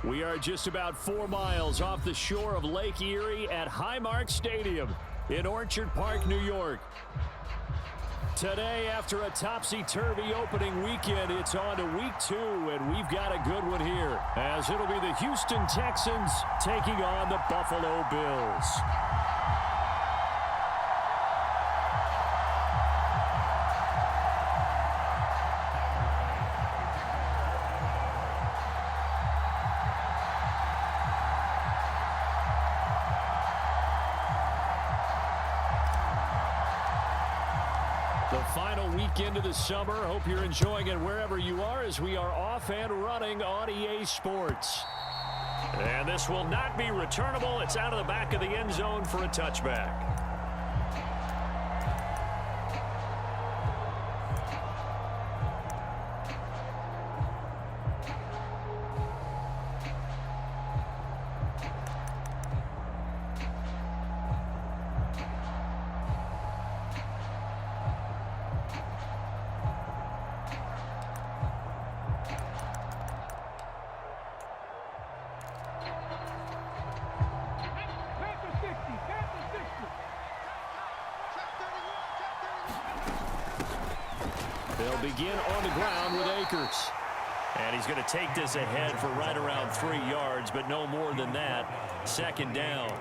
We are just about 4 miles off the shore of Lake Erie at Highmark Stadium in Orchard Park, New York. Today, after a topsy-turvy opening weekend, it's on to week 2, and we've got a good one here, as it'll be the Houston Texans taking on the Buffalo Bills. The final weekend of the summer. Hope you're enjoying it wherever you are as we are off and running on EA Sports. And this will not be returnable. It's out of the back of the end zone for a touchback. They'll begin on the ground with Akers. And he's going to take this ahead for right around 3 yards, but no more than that. Second down.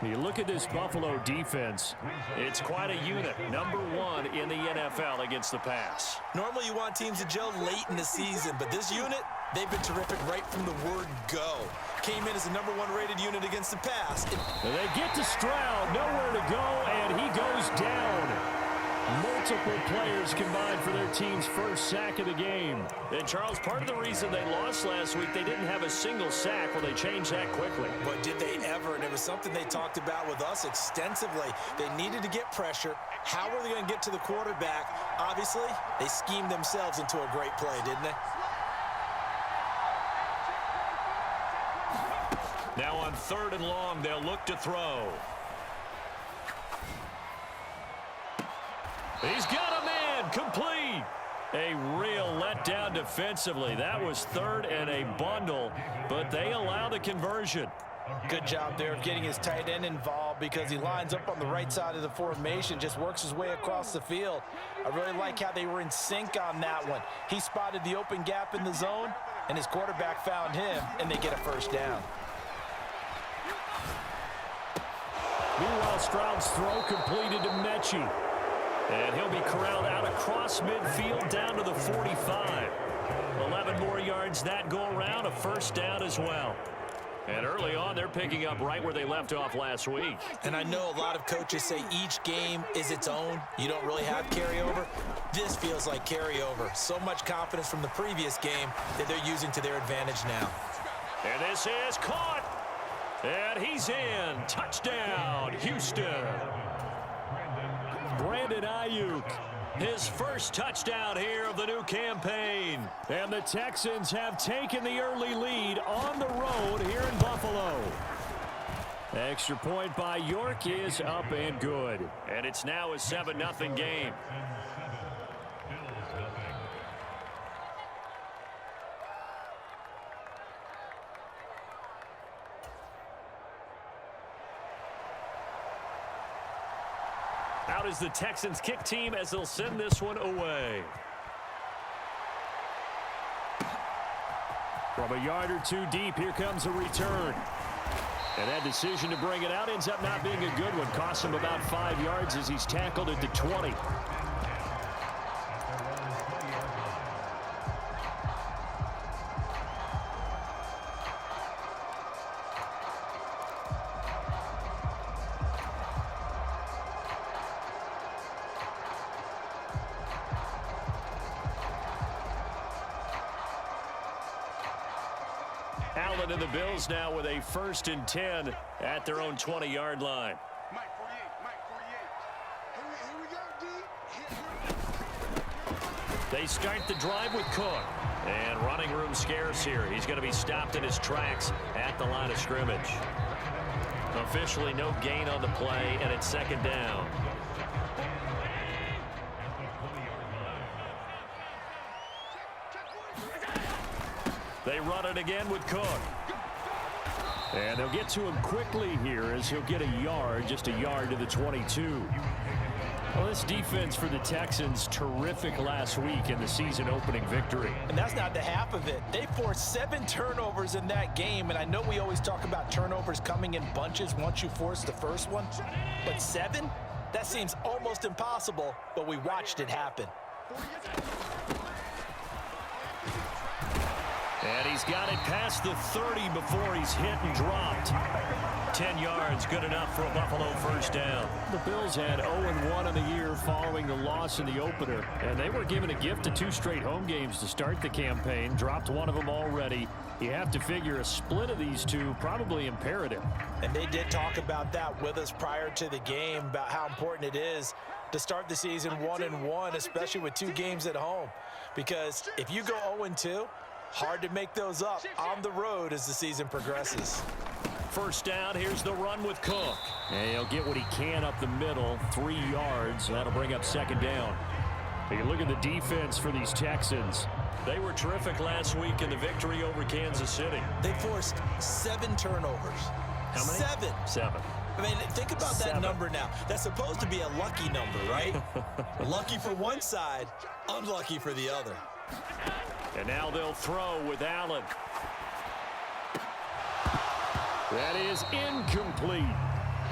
You look at this Buffalo defense. It's quite a unit. Number 1 in the NFL against the pass. Normally you want teams to gel late in the season, but this unit, they've been terrific right from the word go. Came in as the number 1 rated unit against the pass. They get to Stroud, nowhere to go, and he goes down. Multiple players combined for their team's first sack of the game. And, Charles, part of the reason they lost last week, they didn't have a single sack. Well, they changed that quickly. But did they ever? And it was something they talked about with us extensively. They needed to get pressure. How were they going to get to the quarterback? Obviously, they schemed themselves into a great play, didn't they? Now on 3rd and long, they'll look to throw. He's got a man, complete. A real letdown defensively. That was 3rd and a bundle, but they allow the conversion. Good job there of getting his tight end involved because he lines up on the right side of the formation, just works his way across the field. I really like how they were in sync on that one. He spotted the open gap in the zone, and his quarterback found him, and they get a first down. Meanwhile, Stroud's throw completed to Mechie. And he'll be corralled out across midfield down to the 45. 11 more yards that go around, a first down as well. And early on, they're picking up right where they left off last week. And I know a lot of coaches say each game is its own. You don't really have carryover. This feels like carryover. So much confidence from the previous game that they're using to their advantage now. And this is caught. And he's in. Touchdown, Houston. Brandon Ayuk, his first touchdown here of the new campaign. And the Texans have taken the early lead on the road here in Buffalo. Extra point by York is up and good. And it's now a 7-0 game. Out is the Texans kick team as they'll send this one away. From a yard or 2 deep, here comes a return. And that decision to bring it out ends up not being a good one. Costs him about 5 yards as he's tackled at the 20. Allen and the Bills now with a 1st and 10 at their own 20-yard line. They start the drive with Cook. And running room scarce here. He's going to be stopped in his tracks at the line of scrimmage. Officially no gain on the play, and it's 2nd down. They run it again with Cook. And they'll get to him quickly here as he'll get a yard, just a yard to the 22. Well, this defense for the Texans, terrific last week in the season-opening victory. And that's not the half of it. They forced 7 turnovers in that game, and I know we always talk about turnovers coming in bunches once you force the first one, but 7? That seems almost impossible, but we watched it happen. And he's got it past the 30 before he's hit and dropped. 10 yards, good enough for a Buffalo first down. The Bills had 0-1 on the year following the loss in the opener, and they were given a gift of 2 straight home games to start the campaign. Dropped one of them already. You have to figure a split of these two probably imperative. And they did talk about that with us prior to the game, about how important it is to start the season 1-1, especially with 2 games at home. Because if you go 0-2, hard to make those up on the road as the season progresses. First down, here's the run with Cook. And he'll get what he can up the middle, 3 yards. That'll bring up second down. Take a look at the defense for these Texans. They were terrific last week in the victory over Kansas City. They forced 7 turnovers. How many? 7. 7. I mean, think about that number now. That's supposed to be a lucky number, right? Lucky for one side, unlucky for the other. And now they'll throw with Allen. That is incomplete.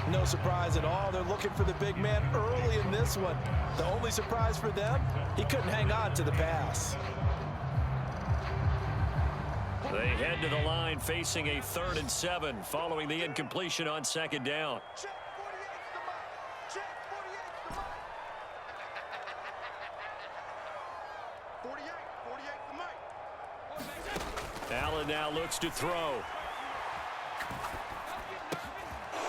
No surprise at all. They're looking for the big man early in this one. The only surprise for them, he couldn't hang on to the pass. They head to the line facing a 3rd and 7 following the incompletion on second down. Allen now looks to throw.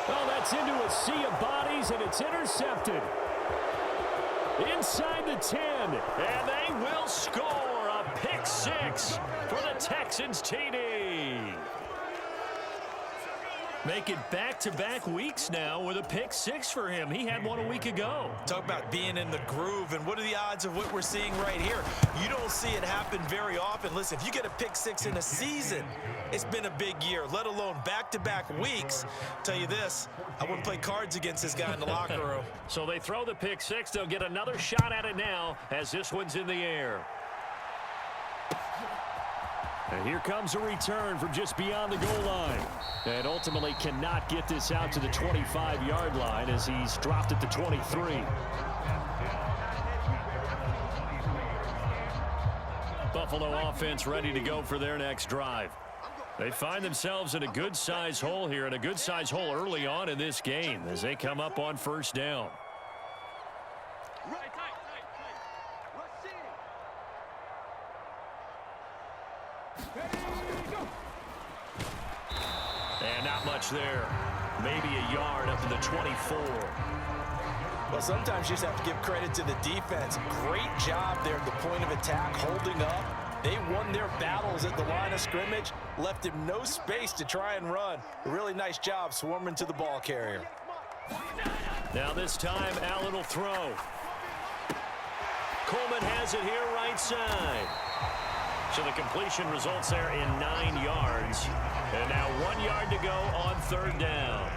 Oh, that's into a sea of bodies, and it's intercepted. Inside the 10, and they will score a pick 6 for the Texans TD. Make it back-to-back weeks now with a pick 6 for him. He had one a week ago. Talk about being in the groove, and what are the odds of what we're seeing right here? You don't see it happen very often. Listen, if you get a pick 6 in a season, it's been a big year, let alone back-to-back weeks. Tell you this, I wouldn't play cards against this guy in the locker room. So they throw the pick 6. They'll get another shot at it now as this one's in the air. And here comes a return from just beyond the goal line. And ultimately cannot get this out to the 25-yard line as he's dropped at the 23. Buffalo offense ready to go for their next drive. They find themselves in a good-size hole here, and a good-size hole early on in this game as they come up on first down. And not much there. Maybe a yard up to the 24. Well, sometimes you just have to give credit to the defense. Great job there at the point of attack, holding up. They won their battles at the line of scrimmage, left him no space to try and run. A really nice job swarming to the ball carrier. Now this time, Allen will throw. Coleman has it here right side. So the completion results there in 9 yards. And now 1 yard to go on third down.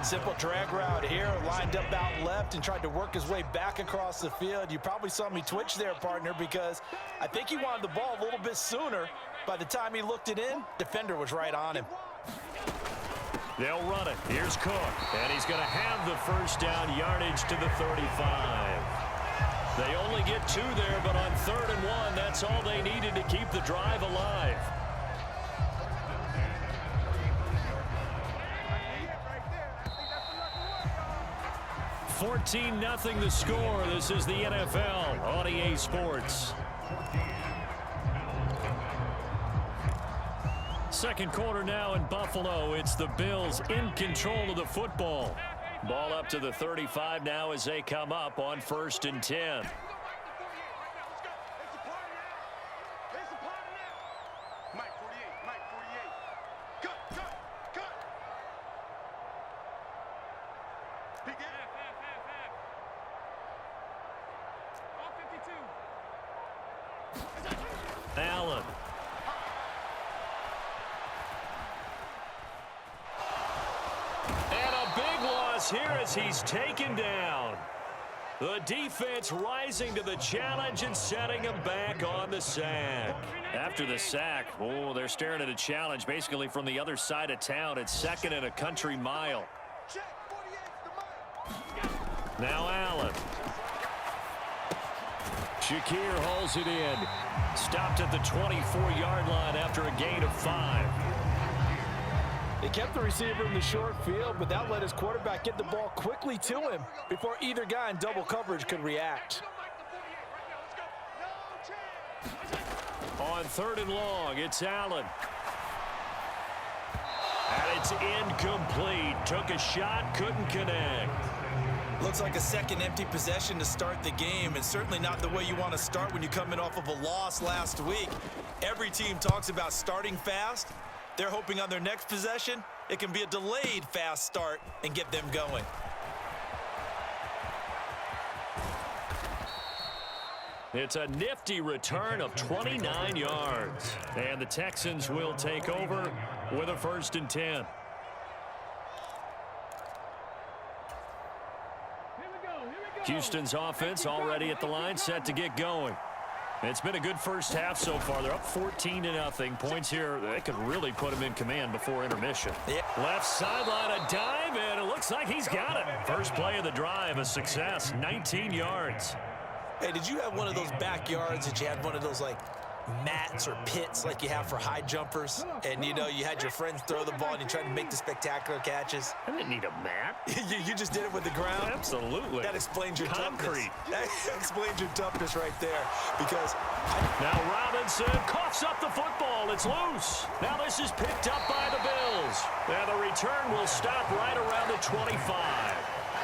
Simple drag route here, lined up out left and tried to work his way back across the field. You probably saw me twitch there, partner, because I think he wanted the ball a little bit sooner. By the time he looked it in, defender was right on him. They'll run it. Here's Cook. And he's going to have the first down, yardage to the 35. They only get 2 there, but on 3rd and 1, that's all they needed to keep the drive alive. 14-0 the score. This is the NFL on EA Sports. Second quarter now in Buffalo. It's the Bills in control of the football. Ball up to the 35 now as they come up on 1st and 10. Allen. here as he's taken down. The defense rising to the challenge and setting him back on the sack. After the sack, oh, they're staring at a challenge basically from the other side of town. It's 2nd and a country mile. Now Allen. Shakir hauls it in. Stopped at the 24-yard line after a gain of 5. They kept the receiver in the short field, but that let his quarterback get the ball quickly to him before either guy in double coverage could react. On 3rd and long, it's Allen. And it's incomplete. Took a shot, couldn't connect. Looks like a second empty possession to start the game, and certainly not the way you want to start when you're coming off of a loss last week. Every team talks about starting fast. They're hoping on their next possession, it can be a delayed fast start and get them going. It's a nifty return of 29 yards. And the Texans will take over with a 1st and 10. Houston's offense already at the line, set to get going. It's been a good first half so far. They're up 14-0. Points here, they could really put them in command before intermission. Yeah. Left sideline, a dive, and it looks like he's got it. First play of the drive, a success, 19 yards. Hey, did you have one of those backyards that you had one of those, like, mats or pits like you have for high jumpers? And, you know, you had your friends throw the ball and you tried to make the spectacular catches? I didn't need a mat. you just did it with the ground? Absolutely. That explains your concrete. Toughness. That explains your toughness right there. Because now Robinson coughs up the football. It's loose. Now this is picked up by the Bills. And the return will stop right around the 25.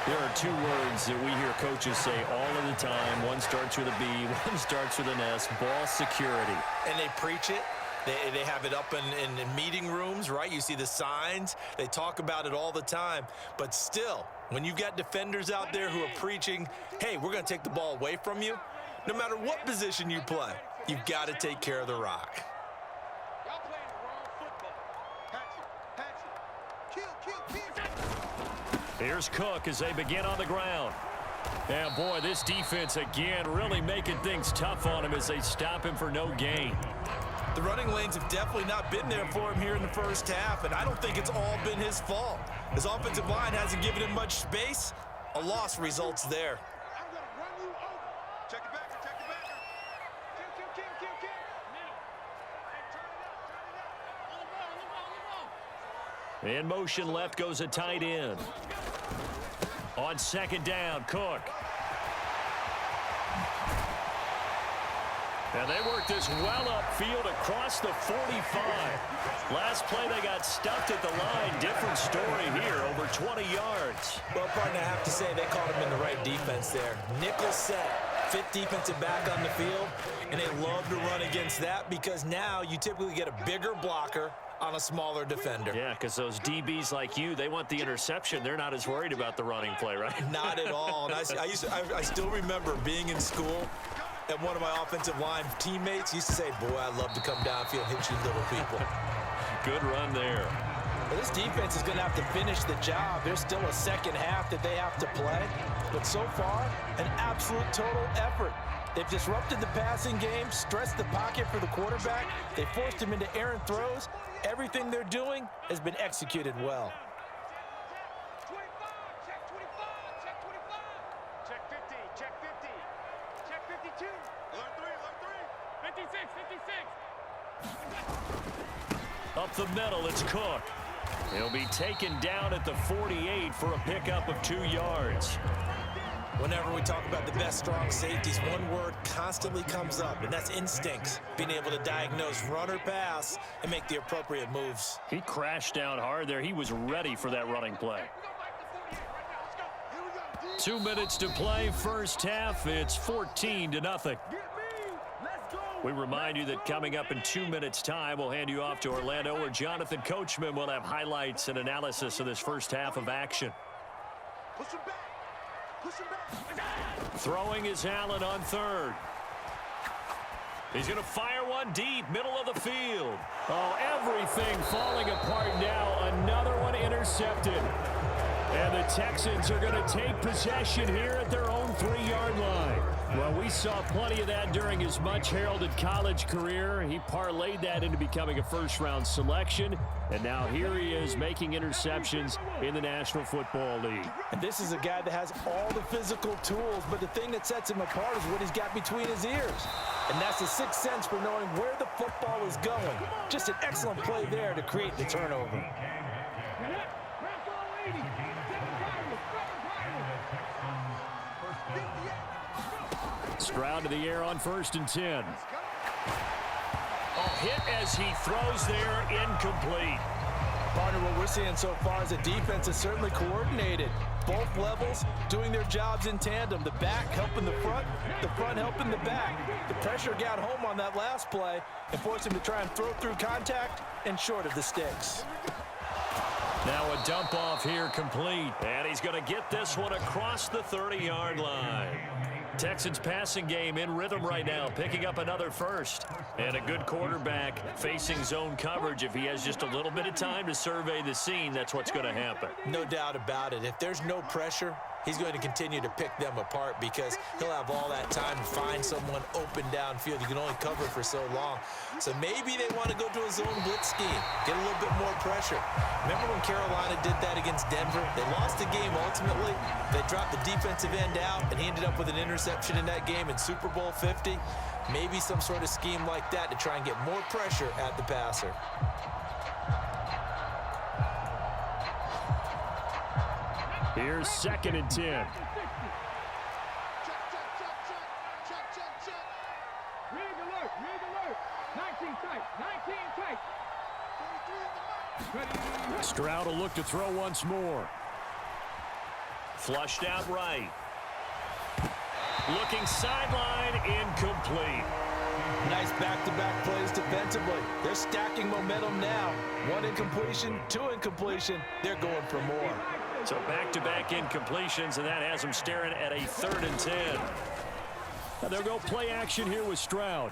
There are 2 words that we hear coaches say all of the time. One starts with a B, one starts with an S, ball security. And they preach it. They have it up in meeting rooms, right? You see the signs. They talk about it all the time. But still, when you've got defenders out there who are preaching, hey, we're going to take the ball away from you, no matter what position you play, you've got to take care of the rock. Here's Cook as they begin on the ground. And, boy, this defense, again, really making things tough on him as they stop him for no gain. The running lanes have definitely not been there for him here in the first half, and I don't think it's all been his fault. His offensive line hasn't given him much space. A loss results there. In motion left goes a tight end. On 2nd down, Cook. And they work this well upfield across the 45. Last play they got stuffed at the line. Different story here, over 20 yards. Well, partner, I have to say they caught him in the right defense there. Nickel set, 5th defensive back on the field, and they love to run against that because now you typically get a bigger blocker on a smaller defender. Yeah, because those DBs like you, they want the interception. They're not as worried about the running play, right? Not at all. And I still remember being in school, and one of my offensive line teammates used to say, boy, I'd love to come downfield and hit you little people. Good run there. Well, this defense is going to have to finish the job. There's still a second half that they have to play. But so far, an absolute total effort. They've disrupted the passing game, stressed the pocket for the quarterback. They forced him into errant throws. Everything they're doing has been executed well. Check 25, check 25, check 50, check 50, check 52. Alert 3, 56, 56. Up the middle, it's Cook. He'll be taken down at the 48 for a pickup of 2 yards. Whenever we talk about the best strong safeties, one word constantly comes up, and that's instincts. Being able to diagnose run or pass and make the appropriate moves. He crashed down hard there. He was ready for that running play. 2 minutes to play, first half. It's 14-0. We remind you that coming up in 2 minutes' time, we'll hand you off to Orlando, where Jonathan Coachman will have highlights and analysis of this first half of action. Throwing is Allen on 3rd. He's going to fire one deep, middle of the field. Oh, everything falling apart now. Another one intercepted. And the Texans are going to take possession here at their own 3-yard line. Well, we saw plenty of that during his much-heralded college career. He parlayed that into becoming a first-round selection. And now here he is making interceptions in the National Football League. And this is a guy that has all the physical tools, but the thing that sets him apart is what he's got between his ears. And that's the sixth sense for knowing where the football is going. Just an excellent play there to create the turnover. Stroud to the air on 1st and 10. Hit as he throws there, incomplete. Partner, what we're seeing so far is the defense is certainly coordinated. Both levels doing their jobs in tandem. The back helping the front helping the back. The pressure got home on that last play and forced him to try and throw through contact and short of the sticks. Now a dump off here complete. And he's going to get this one across the 30-yard line. Texans passing game in rhythm right now, picking up another first. And a good quarterback facing zone coverage. If he has just a little bit of time to survey the scene, that's what's going to happen. No doubt about it. If there's no pressure, he's going to continue to pick them apart because he'll have all that time to find someone open downfield. You can only cover for so long. So maybe they want to go to a zone blitz scheme, get a little bit more pressure. Remember when Carolina did that against Denver? They lost the game ultimately. They dropped the defensive end out, and he ended up with an interception in that game in Super Bowl 50. Maybe some sort of scheme like that to try and get more pressure at the passer. Here's 2nd and 10. Check. Rig alert. 19 tight. Stroud will look to throw once more. Flushed out right. Looking sideline, incomplete. Nice back-to-back plays defensively. They're stacking momentum now. 1 incompletion, 2 incompletion. They're going for more. So back-to-back incompletions, and that has them staring at a 3rd and 10. Now they'll go play action here with Stroud.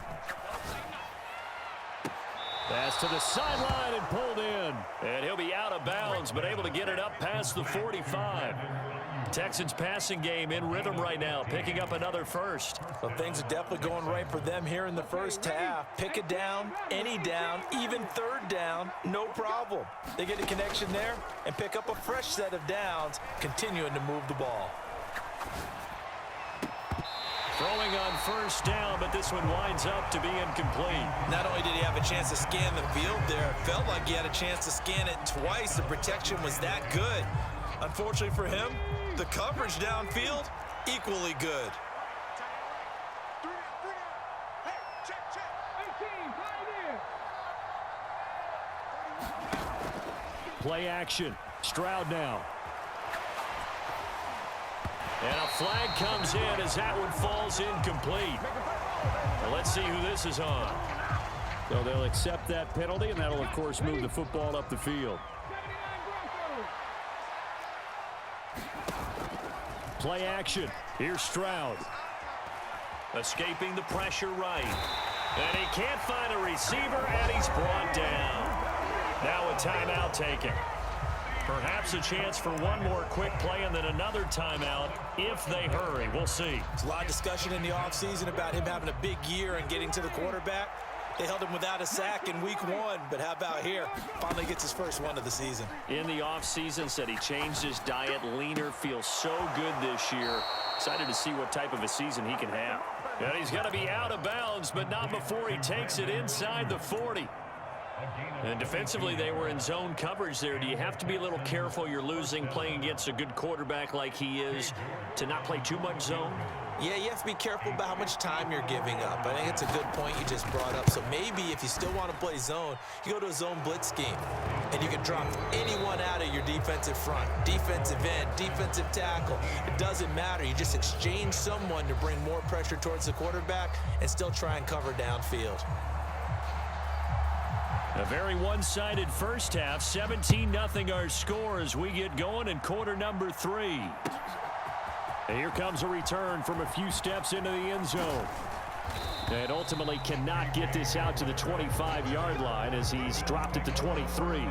Pass to the sideline and pulled in. And he'll be out of bounds, but able to get it up past the 45. Texans passing game in rhythm right now, picking up another first. Well, things are definitely going right for them here in the first half. Pick it down, any down, even 3rd down, no problem. They get a connection there and pick up a fresh set of downs, continuing to move the ball. Throwing on 1st down, but this one winds up to be incomplete. Not only did he have a chance to scan the field there, it felt like he had a chance to scan it twice. The protection was that good. Unfortunately for him, the coverage downfield, equally good. Check. 18, Play action. Stroud now. And a flag comes in as that one falls incomplete. Well, let's see who this is on. So they'll accept that penalty, and that'll, of course, move the football up the field. Play action. Here's Stroud. Escaping the pressure right. And he can't find a receiver, and he's brought down. Now a timeout taken. Perhaps a chance for one more quick play and then another timeout if they hurry. We'll see. There's a lot of discussion in the offseason about him having a big year and getting to the quarterback. They held him without a sack in week 1, but how about here? Finally gets his first one of the season. In the offseason, said he changed his diet, leaner, feels so good this year. Excited to see what type of a season he can have. And he's going to be out of bounds, but not before he takes it inside the 40. And defensively, they were in zone coverage there. Do you have to be a little careful? You're losing, playing against a good quarterback like he is, to not play too much zone? Yeah, you have to be careful about how much time you're giving up. I think it's a good point you just brought up. So maybe if you still want to play zone, you go to a zone blitz scheme. And you can drop anyone out of your defensive front, defensive end, defensive tackle. It doesn't matter. You just exchange someone to bring more pressure towards the quarterback and still try and cover downfield. A very one-sided first half. 17-0 our score as we get going in quarter number 3. And here comes a return from a few steps into the end zone. And ultimately cannot get this out to the 25-yard line as he's dropped at the 23.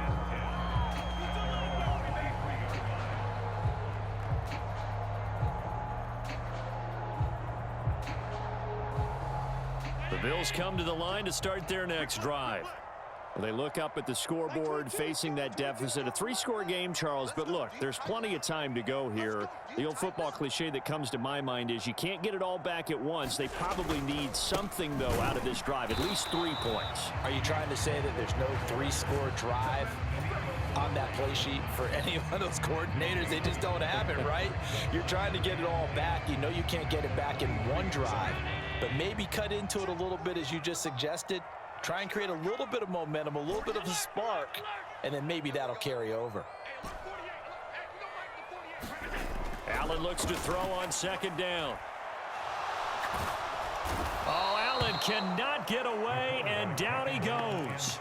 The Bills come to the line to start their next drive. They look up at the scoreboard facing that deficit. A 3-score game, Charles, but look, there's plenty of time to go here. The old football cliche that comes to my mind is you can't get it all back at once. They probably need something, though, out of this drive, at least 3 points. Are you trying to say that there's no 3-score drive on that play sheet for any of those coordinators? They just don't have it, right? You're trying to get it all back. You know you can't get it back in one drive, but maybe cut into it a little bit as you just suggested. Try and create a little bit of momentum, a little bit of a spark, and then maybe that'll carry over. Allen looks to throw on second down. Oh, Allen cannot get away, and down he goes.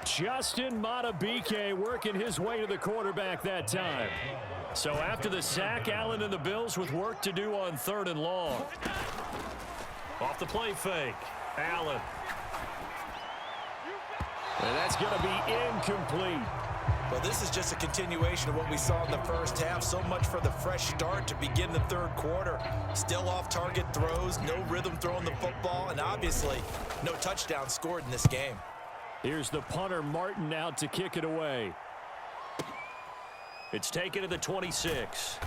Justin Madubuike working his way to the quarterback that time. So after the sack, Allen and the Bills with work to do on 3rd and long. Off the play fake, Allen. And that's going to be incomplete. Well, this is just a continuation of what we saw in the first half. So much for the fresh start to begin the 3rd quarter. Still off-target throws, no rhythm throwing the football, and obviously no touchdown scored in this game. Here's the punter, Martin, out to kick it away. It's taken to the 26.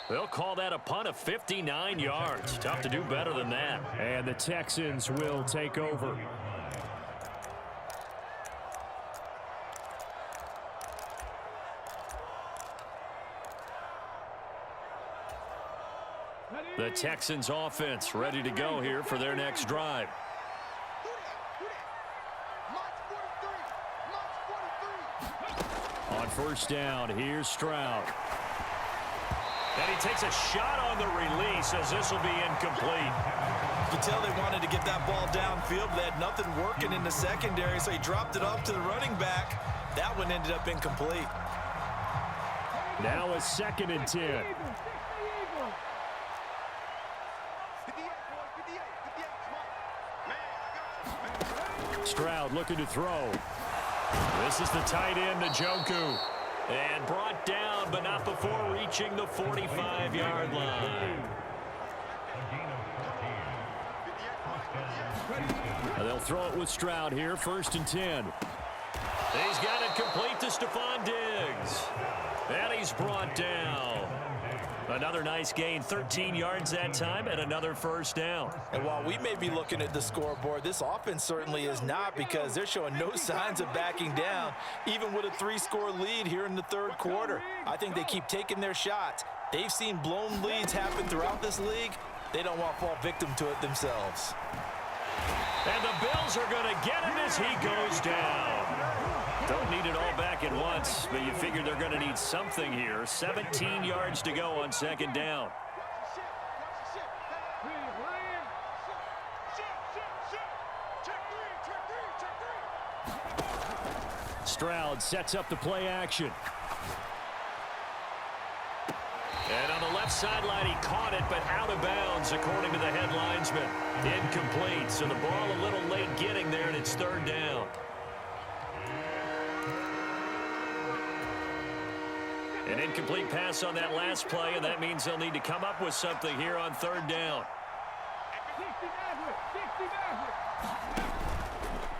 They'll call that a punt of 59 yards. Tough to do better than that. And the Texans will take over. The Texans offense ready to go here for their next drive. On 1st down, here's Stroud. And he takes a shot on the release as this will be incomplete. You can tell they wanted to get that ball downfield, but they had nothing working in the secondary, so he dropped it off to the running back. That one ended up incomplete. Now a 2nd and 10. Stroud looking to throw. This is the tight end, Njoku. And brought down, but not before reaching the 45-yard line. They'll throw it with Stroud here, 1st and 10. He's got it complete to Stephon Diggs. And he's brought down. Another nice gain, 13 yards that time, and another 1st down. And while we may be looking at the scoreboard, this offense certainly is not, because they're showing no signs of backing down, even with a 3-score lead here in the 3rd quarter. I think they keep taking their shots. They've seen blown leads happen throughout this league. They don't want to fall victim to it themselves. And the Bills are going to get him as he goes down. Don't need it all back at once, but you figure they're going to need something here. 17 yards to go on 2nd down. Stroud sets up the play action. And on the left sideline, he caught it, but out of bounds, according to the head linesman. Incomplete, so the ball a little late getting there, and it's 3rd down. An incomplete pass on that last play, and that means they'll need to come up with something here on 3rd down.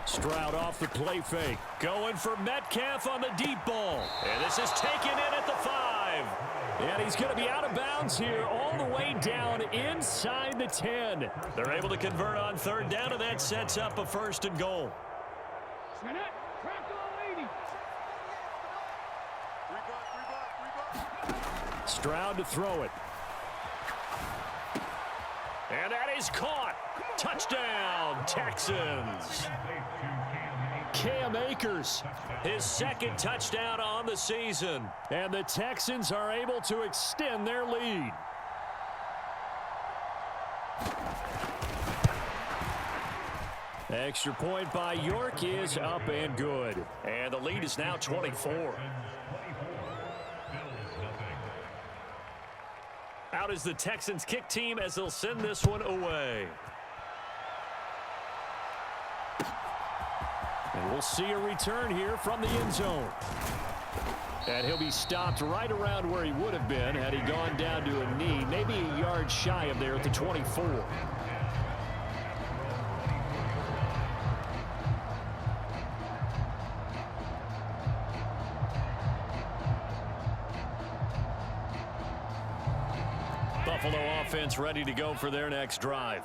Stroud off the play fake. Going for Metcalf on the deep ball. And this is taken in at the 5. And he's going to be out of bounds here all the way down inside the 10. They're able to convert on 3rd down, and that sets up a 1st and goal. Stroud to throw it. And that is caught. Touchdown, Texans. Cam Akers, his 2nd touchdown on the season. And the Texans are able to extend their lead. Extra point by York is up and good. And the lead is now 24. Out is the Texans kick team as they'll send this one away. And we'll see a return here from the end zone. And he'll be stopped right around where he would have been had he gone down to a knee, maybe a yard shy of there at the 24. Buffalo offense ready to go for their next drive.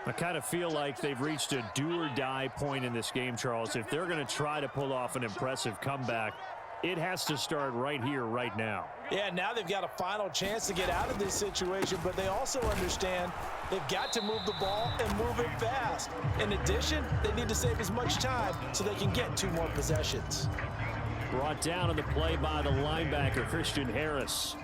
I kind of feel like they've reached a do-or-die point in this game, Charles. If they're going to try to pull off an impressive comeback, it has to start right here, right now. Yeah, now they've got a final chance to get out of this situation, but they also understand they've got to move the ball and move it fast. In addition, they need to save as much time so they can get 2 more possessions. Brought down on the play by the linebacker, Christian Harris.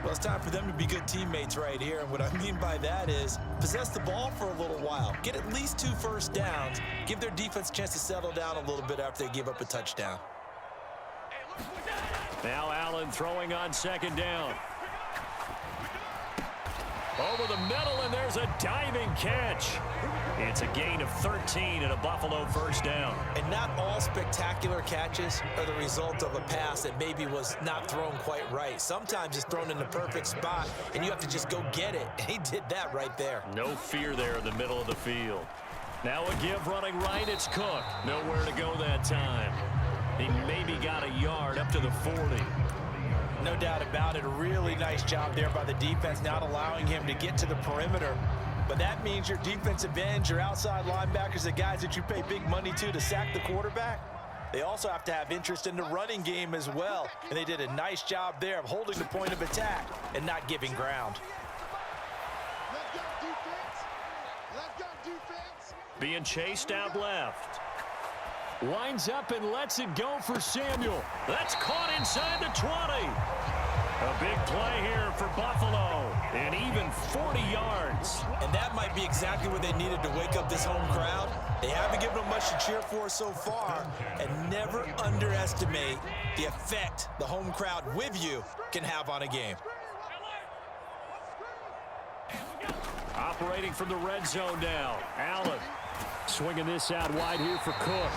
Well, it's time for them to be good teammates right here, and what I mean by that is possess the ball for a little while, get at least 2 first downs, give their defense a chance to settle down a little bit after they give up a touchdown. Now Allen throwing on 2nd down. Over the middle, and there's a diving catch. It's a gain of 13 and a Buffalo first down. And not all spectacular catches are the result of a pass that maybe was not thrown quite right. Sometimes it's thrown in the perfect spot, and you have to just go get it. And he did that right there. No fear there in the middle of the field. Now a give running right, it's Cook. Nowhere to go that time. He maybe got a yard up to the 40. No doubt about it. A really nice job there by the defense, not allowing him to get to the perimeter. But that means your defensive ends, your outside linebackers, the guys that you pay big money to sack the quarterback, they also have to have interest in the running game as well. And they did a nice job there of holding the point of attack and not giving ground. Let's go defense. Let's go defense. Being chased out left. Winds up and lets it go for Samuel. That's caught inside the 20. A big play here for Buffalo, and even 40 yards. And that might be exactly what they needed to wake up this home crowd. They haven't given them much to cheer for so far, and never underestimate the effect the home crowd with you can have on a game. Operating from the red zone now. Allen swinging this out wide here for Cook.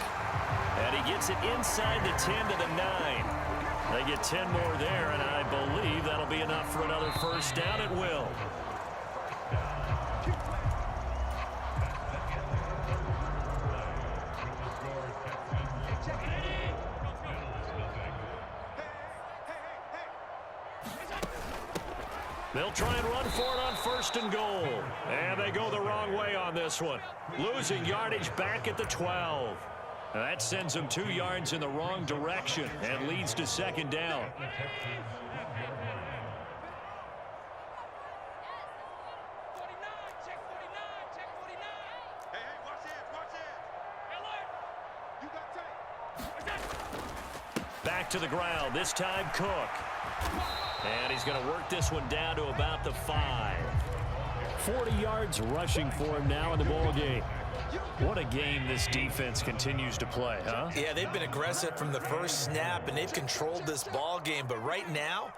And he gets it inside the 10 to the 9. They get 10 more there, and I believe that'll be enough for another first down. It will. They'll try and run for it on 1st and goal. And they go the wrong way on this one. Losing yardage back at the 12. And that sends them 2 yards in the wrong direction and leads to 2nd down. Back to the ground, this time Cook. And he's going to work this one down to about the 5. 40 yards rushing for him now in the ball game. What a game this defense continues to play, huh? Yeah, they've been aggressive from the first snap, and they've controlled this ball game. But right now,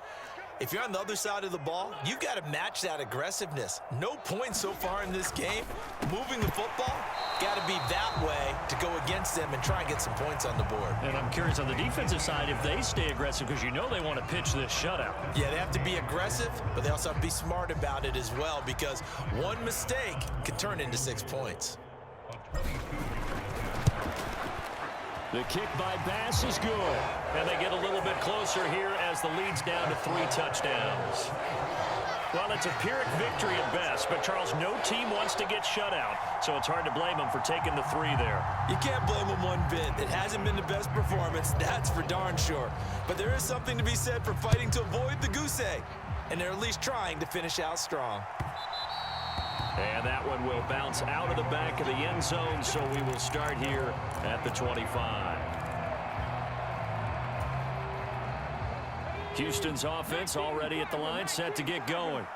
if you're on the other side of the ball, you've got to match that aggressiveness. No points so far in this game. Moving the football, got to be that way to go against them and try and get some points on the board. And I'm curious on the defensive side if they stay aggressive, because you know they want to pitch this shutout. Yeah, they have to be aggressive, but they also have to be smart about it as well, because one mistake can turn into 6 points. The kick by Bass is good. And they get a little bit closer here as the lead's down to 3 touchdowns. Well, it's a Pyrrhic victory at best, but Charles, no team wants to get shut out, so it's hard to blame them for taking the 3 there. You can't blame them one bit. It hasn't been the best performance, that's for darn sure. But there is something to be said for fighting to avoid the goose egg, and they're at least trying to finish out strong. And that one will bounce out of the back of the end zone, so we will start here at the 25. Houston's offense already at the line, set to get going.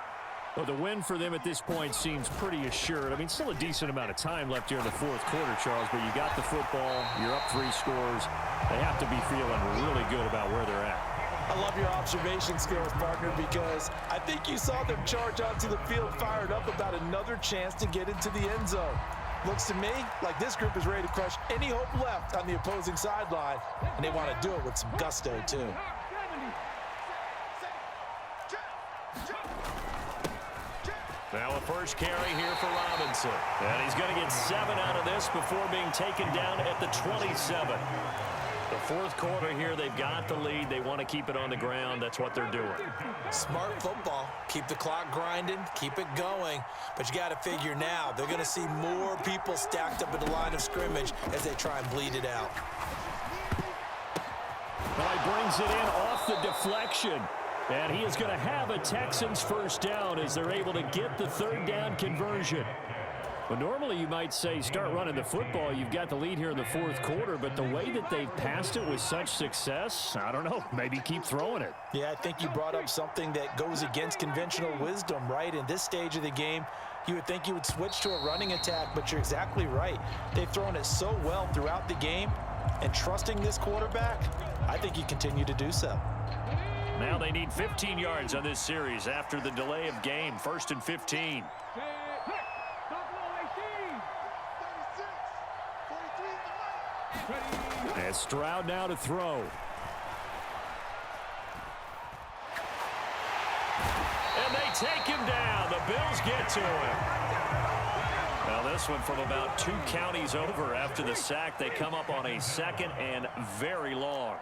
Well, the win for them at this point seems pretty assured. I mean, still a decent amount of time left here in the 4th quarter, Charles, but you got the football, you're up 3 scores. They have to be feeling really good about where they're at. I love your observation skills, partner, because I think you saw them charge onto the field fired up about another chance to get into the end zone. Looks to me like this group is ready to crush any hope left on the opposing sideline, and they want to do it with some gusto, too. Now a first carry here for Robinson. And he's going to get 7 out of this before being taken down at the 27. The fourth quarter here, they've got the lead. They want to keep it on the ground. That's what they're doing. Smart football. Keep the clock grinding. Keep it going. But you got to figure now, they're going to see more people stacked up at the line of scrimmage as they try and bleed it out. Well, he brings it in off the deflection. And he is going to have a Texans first down as they're able to get the third down conversion. Well, normally you might say start running the football. You've got the lead here in the fourth quarter, but the way that they've passed it with such success, I don't know, maybe keep throwing it. Yeah, I think you brought up something that goes against conventional wisdom, right? In this stage of the game, you would think you would switch to a running attack, but you're exactly right. They've thrown it so well throughout the game, and trusting this quarterback, I think you continue to do so. Now they need 15 yards on this series after the delay of game. 1st and 15. And Stroud now to throw. And they take him down. The Bills get to him. Now this one from about 2 counties over after the sack. They come up on a 2nd and very long.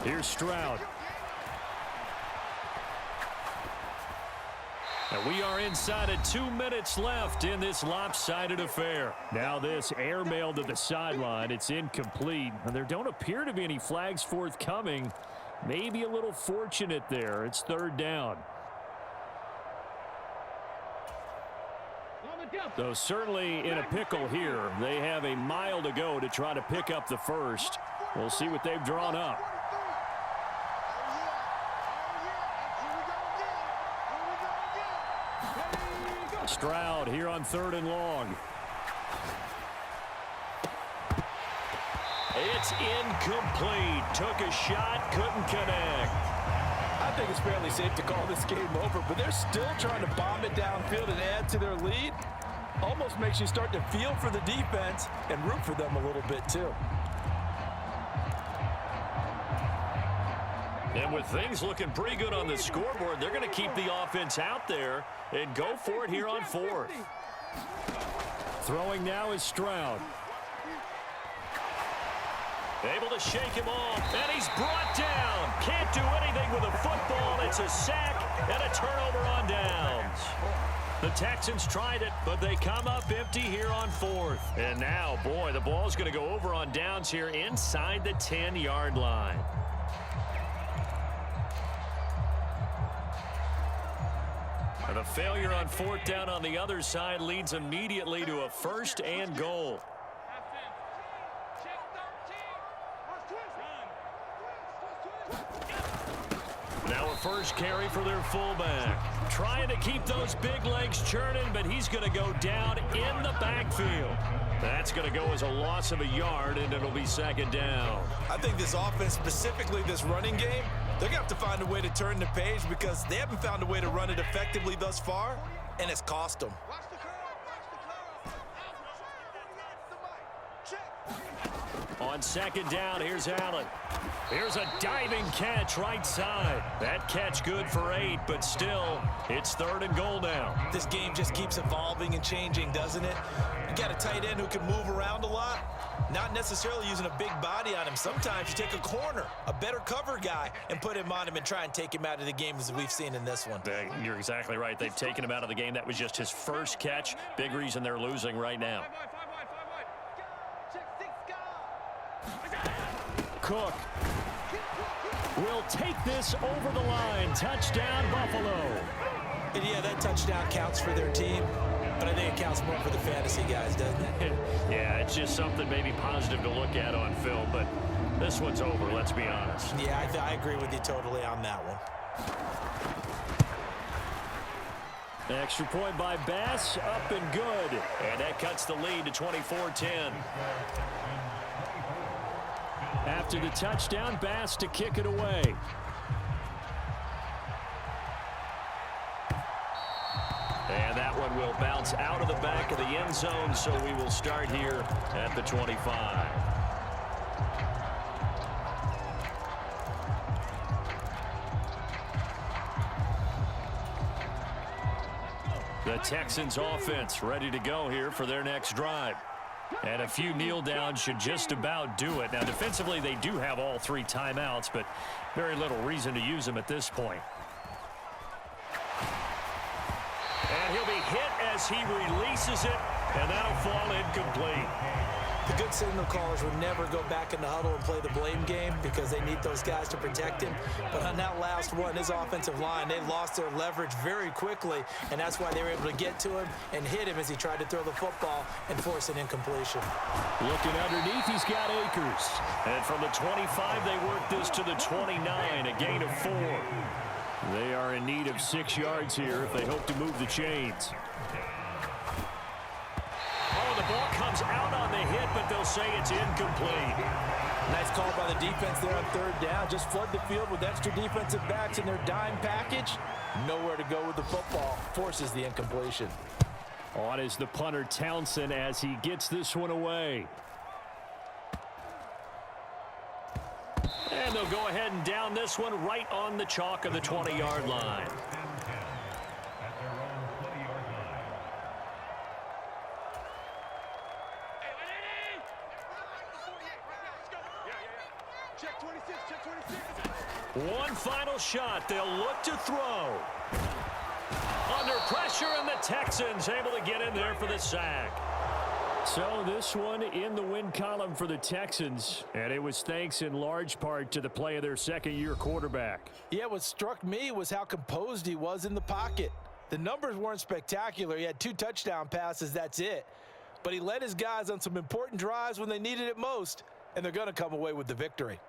Here's Stroud. And we are inside of 2 minutes left in this lopsided affair. Now this airmail to the sideline. It's incomplete. And there don't appear to be any flags forthcoming. Maybe a little fortunate there. It's third down. Though certainly in a pickle here. They have a mile to go to try to pick up the first. We'll see what they've drawn up. Stroud here on 3rd and long. It's incomplete. Took a shot, couldn't connect. I think it's fairly safe to call this game over, but they're still trying to bomb it downfield and add to their lead. Almost makes you start to feel for the defense and root for them a little bit too. And with things looking pretty good on the scoreboard, they're going to keep the offense out there and go for it here on 4th. Throwing now is Stroud. Able to shake him off, and he's brought down. Can't do anything with a football. It's a sack and a turnover on downs. The Texans tried it, but they come up empty here on 4th. And now, boy, the ball's going to go over on downs here inside the 10-yard line. And the failure on 4th down on the other side leads immediately to a 1st and goal. Now a first carry for their fullback. Trying to keep those big legs churning, but he's going to go down in the backfield. That's going to go as a loss of a yard, and it'll be 2nd down. I think this offense, specifically this running game, they're going to have to find a way to turn the page because they haven't found a way to run it effectively thus far, and it's cost them. On 2nd down, here's Allen. Here's a diving catch right side. That catch good for 8, but still, it's 3rd and goal now. This game just keeps evolving and changing, doesn't it? You got a tight end who can move around a lot, not necessarily using a big body on him. Sometimes you take a corner, a better cover guy, and put him on him and try and take him out of the game as we've seen in this one. You're exactly right. They've taken him out of the game. That was just his first catch. Big reason they're losing right now. Cook will take this over the line. Touchdown, Buffalo. And yeah, that touchdown counts for their team, but I think it counts more for the fantasy guys, doesn't it? Yeah, it's just something maybe positive to look at on film, but this one's over, let's be honest. Yeah, I agree with you totally on that one. Extra point by Bass, up and good. And that cuts the lead to 24-10. After the touchdown, Bass to kick it away. And that one will bounce out of the back of the end zone, so we will start here at the 25. The Texans offense ready to go here for their next drive. And a few kneel downs should just about do it. Now, defensively, they do have all 3 timeouts, but very little reason to use them at this point. And he'll be hit as he releases it, and that'll fall incomplete. The good signal callers would never go back in the huddle and play the blame game because they need those guys to protect him. But on that last one, his offensive line, they lost their leverage very quickly, and that's why they were able to get to him and hit him as he tried to throw the football and force an incompletion. Looking underneath, he's got Akers. And from the 25, they work this to the 29, a gain of 4. They are in need of 6 yards here if they hope to move the chains. Oh, the ball comes out on the hit, but they'll say it's incomplete. Nice call by the defense there on 3rd down. Just flood the field with extra defensive backs in their dime package. Nowhere to go with the football. Forces the incompletion. On is the punter Townsend as he gets this one away. And they'll go ahead and down this one right on the chalk of the 20-yard line. Check 26, check 26. One final shot. They'll look to throw. Under pressure, and the Texans able to get in there for the sack. So this one in the win column for the Texans, and it was thanks in large part to the play of their second-year quarterback. Yeah, what struck me was how composed he was in the pocket. The numbers weren't spectacular. He had 2 touchdown passes, that's it. But he led his guys on some important drives when they needed it most, and they're going to come away with the victory.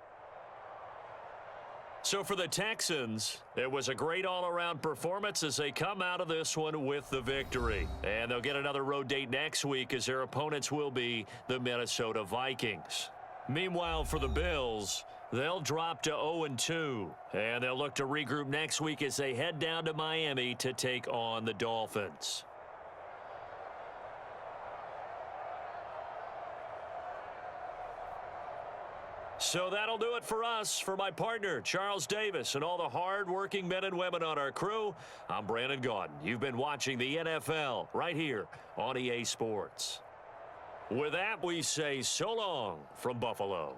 So for the Texans, it was a great all-around performance as they come out of this one with the victory. And they'll get another road date next week as their opponents will be the Minnesota Vikings. Meanwhile, for the Bills, they'll drop to 0-2. And they'll look to regroup next week as they head down to Miami to take on the Dolphins. So that'll do it for us. For my partner, Charles Davis, and all the hard-working men and women on our crew, I'm Brandon Gaudin. You've been watching the NFL right here on EA Sports. With that, we say so long from Buffalo.